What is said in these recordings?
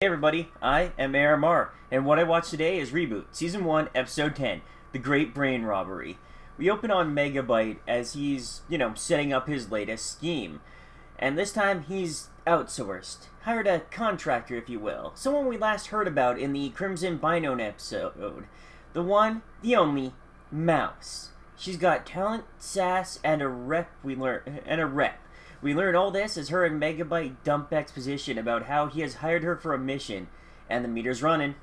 Hey everybody, I am ARMR, and what I watched today is Reboot, Season 1, Episode 10, The Great Brain Robbery. We open on Megabyte as he's, setting up his latest scheme. And this time he's outsourced, hired a contractor if you will, someone we last heard about in the Crimson Binone episode. The one, the only, Mouse. She's got talent, sass, and a rep. We learn all this as her and Megabyte dump exposition about how he has hired her for a mission, and the meter's running.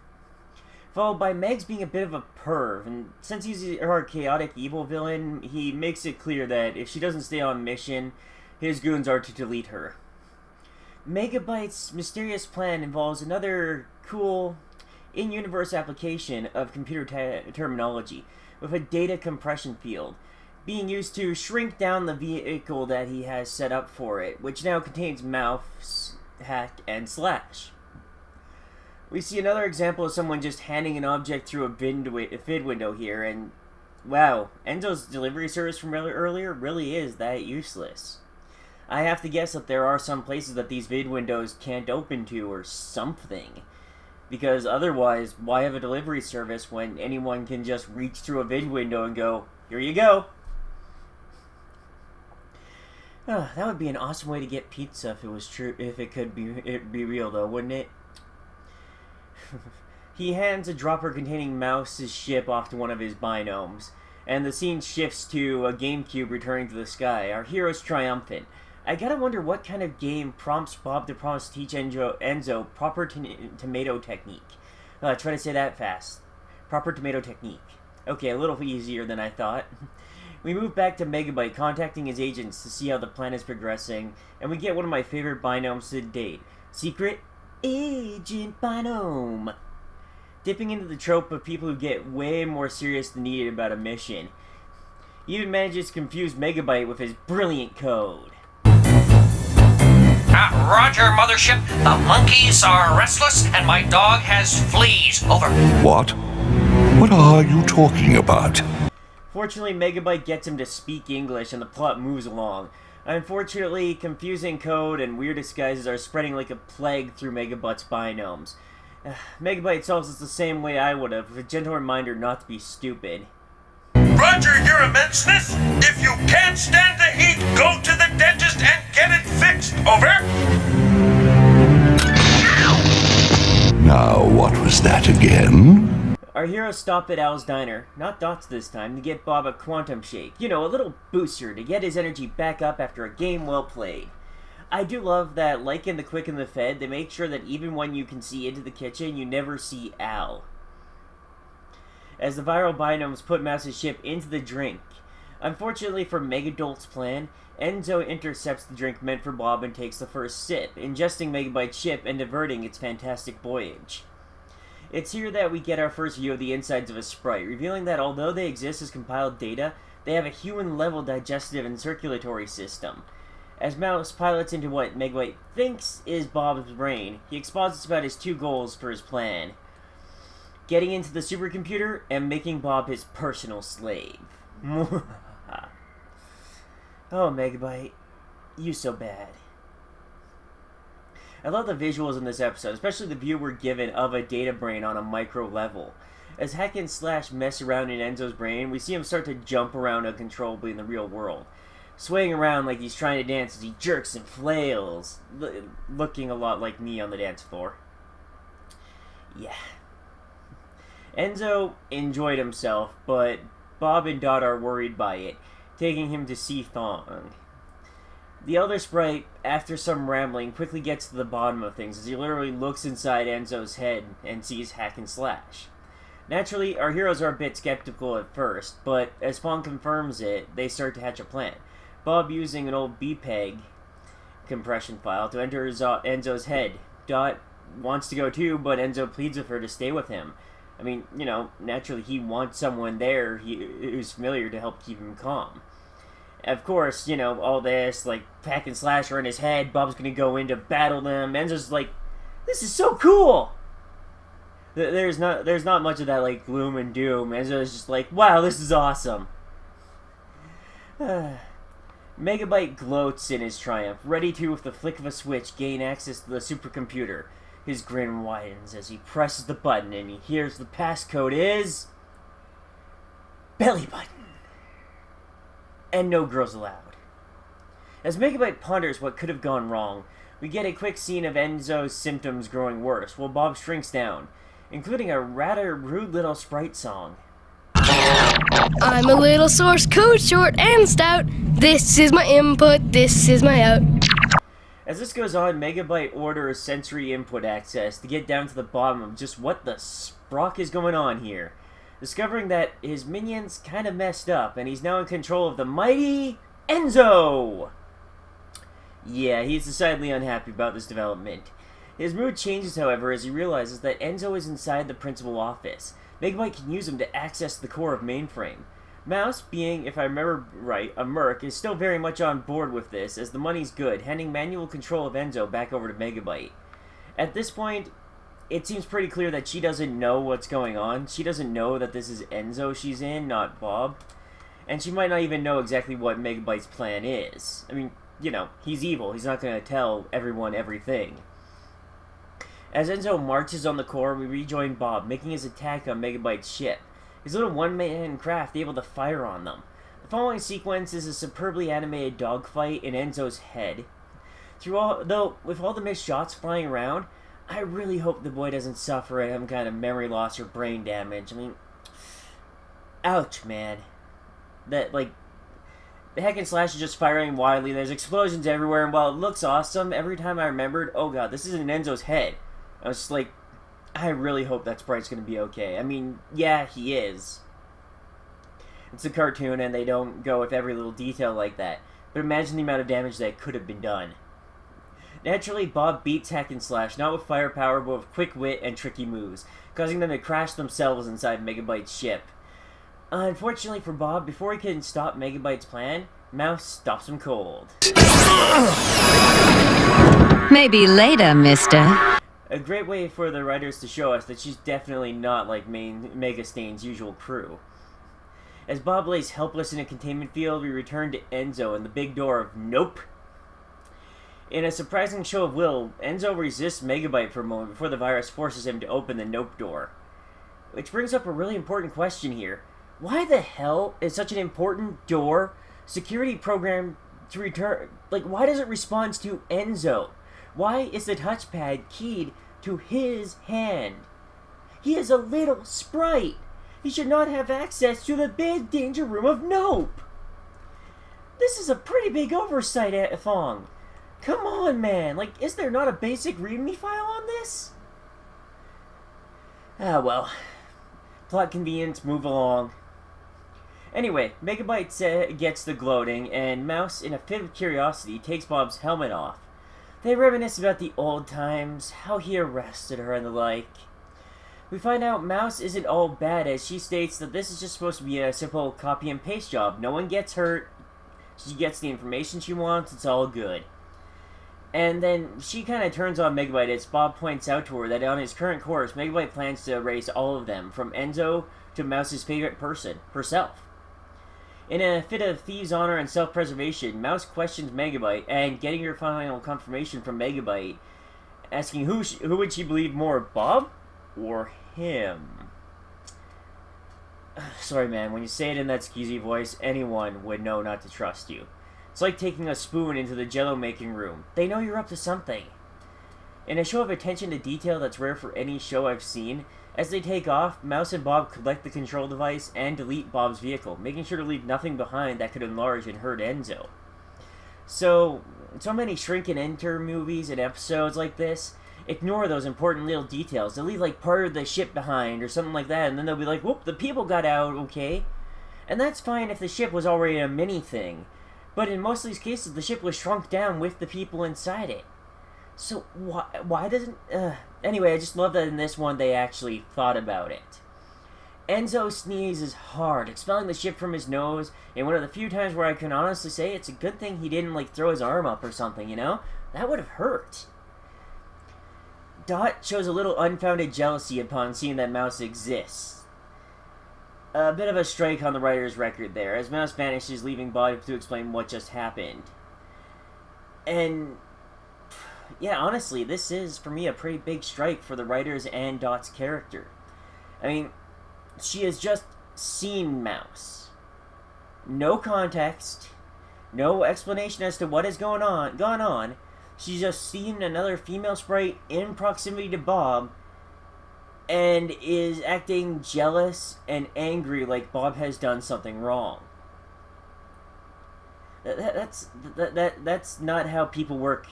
Followed by Megs being a bit of a perv, and since he's her chaotic evil villain, he makes it clear that if she doesn't stay on mission, his goons are to delete her. Megabyte's mysterious plan involves another cool, in-universe application of computer terminology, with a data compression field, being used to shrink down the vehicle that he has set up for it, which now contains Mouse, Hack, and Slash. We see another example of someone just handing an object through a vid window here, and wow, Enzo's delivery service from earlier really is that useless. I have to guess that there are some places that these vid windows can't open to or something. Because otherwise, why have a delivery service when anyone can just reach through a vid window and go, here you go? Oh, that would be an awesome way to get pizza if it was true, if it could be real though, wouldn't it? He hands a dropper containing Mouse's ship off to one of his binomes, and the scene shifts to a GameCube returning to the sky. Our hero's triumphant. I gotta wonder what kind of game prompts Bob to promise to teach Enzo proper tomato technique. Try to say that fast. Proper tomato technique. Okay, a little easier than I thought. We move back to Megabyte, contacting his agents to see how the plan is progressing, and we get one of my favorite binomes to date. Secret Agent Binome. Dipping into the trope of people who get way more serious than needed about a mission. He even manages to confuse Megabyte with his brilliant code. Roger, Mothership. The monkeys are restless, and my dog has fleas. Over. What? What are you talking about? Fortunately, Megabyte gets him to speak English, and the plot moves along. Unfortunately, confusing code and weird disguises are spreading like a plague through Megabyte's binomes. Megabyte solves this the same way I would have, with a gentle reminder not to be stupid. Roger, your immenseness. If you can't stand the heat, go to the dentist and get it fixed. Over. Now, what was that again? Our heroes stop at Al's diner, not Dots this time, to get Bob a quantum shake. You know, a little booster to get his energy back up after a game well played. I do love that, like in The Quick and the Fed, they make sure that even when you can see into the kitchen, you never see Al. As the viral binomes put Mouse's ship into the drink. Unfortunately for Megadolt's plan, Enzo intercepts the drink meant for Bob and takes the first sip, ingesting Megabyte's ship and diverting its fantastic voyage. It's here that we get our first view of the insides of a sprite, revealing that although they exist as compiled data, they have a human-level digestive and circulatory system. As Mouse pilots into what Megabyte thinks is Bob's brain, he exposits about his two goals for his plan. Getting into the supercomputer and making Bob his personal slave. Oh, Megabyte, you so bad. I love the visuals in this episode, especially the view we're given of a data brain on a micro level. As Hack and Slash mess around in Enzo's brain, we see him start to jump around uncontrollably in the real world, swaying around like he's trying to dance as he jerks and flails, looking a lot like me on the dance floor. Yeah. Enzo enjoyed himself, but Bob and Dot are worried by it, taking him to see Thong. The elder sprite, after some rambling, quickly gets to the bottom of things as he literally looks inside Enzo's head and sees Hack and Slash. Naturally, our heroes are a bit skeptical at first, but as Fong confirms it, they start to hatch a plan. Bob using an old BPEG compression file to enter Enzo's head. Dot wants to go too, but Enzo pleads with her to stay with him. I mean, naturally he wants someone there who's familiar to help keep him calm. Of course, all this, like, Hack and Slash are in his head, Bob's gonna go in to battle them, Enzo's like, this is so cool! There's not much of that, like, gloom and doom. Enzo's just like, wow, this is awesome! Megabyte gloats in his triumph, ready to, with the flick of a switch, gain access to the supercomputer. His grin widens as he presses the button and he hears the passcode is... belly button. And no girls allowed. As Megabyte ponders what could have gone wrong, we get a quick scene of Enzo's symptoms growing worse while Bob shrinks down, including a rather rude little Sprite song. I'm a little source code, short and stout. This is my input, this is my out. As this goes on, Megabyte orders sensory input access to get down to the bottom of just what the sprock is going on here, discovering that his minions kind of messed up and he's now in control of the mighty Enzo! Yeah, he's decidedly unhappy about this development. His mood changes, however, as he realizes that Enzo is inside the principal office. Megabyte can use him to access the core of mainframe. Mouse, being, if I remember right, a merc, is still very much on board with this, as the money's good, handing manual control of Enzo back over to Megabyte. At this point, it seems pretty clear that she doesn't know what's going on. She doesn't know that this is Enzo she's in, not Bob. And she might not even know exactly what Megabyte's plan is. I mean, you know, he's evil. He's not going to tell everyone everything. As Enzo marches on the core, we rejoin Bob, making his attack on Megabyte's ship. His little one-man craft able to fire on them. The following sequence is a superbly animated dogfight in Enzo's head. Though, with all the missed shots flying around, I really hope the boy doesn't suffer some kind of memory loss or brain damage. I mean, ouch, man. That, like, the hack and slash is just firing wildly, there's explosions everywhere, and while it looks awesome, every time I remembered, oh god, this is in Enzo's head. I was just like, I really hope that Sprite's going to be okay. I mean, yeah, he is. It's a cartoon and they don't go with every little detail like that. But imagine the amount of damage that could have been done. Naturally, Bob beats Hack and Slash, not with firepower, but with quick wit and tricky moves, causing them to crash themselves inside Megabyte's ship. Unfortunately for Bob, before he can stop Megabyte's plan, Mouse stops him cold. Maybe later, mister. A great way for the writers to show us that she's definitely not like Megastain's usual crew. As Bob lays helpless in a containment field, we return to Enzo and the big door of Nope. In a surprising show of will, Enzo resists Megabyte for a moment before the virus forces him to open the Nope door. Which brings up a really important question here. Why the hell is such an important door security program to return? Like, why does it respond to Enzo? Why is the touchpad keyed to his hand? He is a little sprite. He should not have access to the big danger room of Nope. This is a pretty big oversight, Thong. Come on, man. Like, is there not a basic README file on this? Ah, well. Plot convenience, move along. Anyway, Megabyte gets the gloating, and Mouse, in a fit of curiosity, takes Bob's helmet off. They reminisce about the old times, how he arrested her and the like. We find out Mouse isn't all bad, as she states that this is just supposed to be a simple copy and paste job. No one gets hurt, she gets the information she wants, it's all good. And then she kind of turns on Megabyte as Bob points out to her that on his current course, Megabyte plans to erase all of them, from Enzo to Mouse's favorite person, herself. In a fit of thieves' honor and self-preservation, Mouse questions Megabyte, and getting her final confirmation from Megabyte, asking who would she believe more, Bob or him? Sorry, man, when you say it in that skeezy voice, anyone would know not to trust you. It's like taking a spoon into the jello making room. They know you're up to something. In a show of attention to detail that's rare for any show I've seen, as they take off, Mouse and Bob collect the control device and delete Bob's vehicle, making sure to leave nothing behind that could enlarge and hurt Enzo. So many shrink and enter movies and episodes like this ignore those important little details. They'll leave like part of the ship behind or something like that, and then they'll be like, whoop, the people got out, okay? And that's fine if the ship was already a mini thing. But in most of these cases, the ship was shrunk down with the people inside it. So why doesn't... Anyway, I just love that in this one they actually thought about it. Enzo sneezes hard, expelling the ship from his nose, and one of the few times where I can honestly say it's a good thing he didn't, like, throw his arm up or something, you know? That would have hurt. Dot shows a little unfounded jealousy upon seeing that Mouse exists. A bit of a strike on the writer's record there, as Mouse vanishes, leaving Bob to explain what just happened. And... yeah, honestly, this is, for me, a pretty big strike for the writers and Dot's character. I mean, she has just seen Mouse. No context, no explanation as to what has gone on. She's just seen another female sprite in proximity to Bob and is acting jealous and angry like Bob has done something wrong. That's not how people work.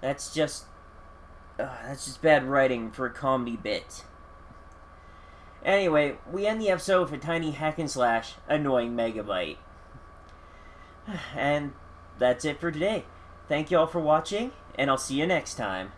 That's just bad writing for a comedy bit. Anyway, we end the episode with a tiny hack and slash annoying Megabyte. And that's it for today. Thank you all for watching, and I'll see you next time.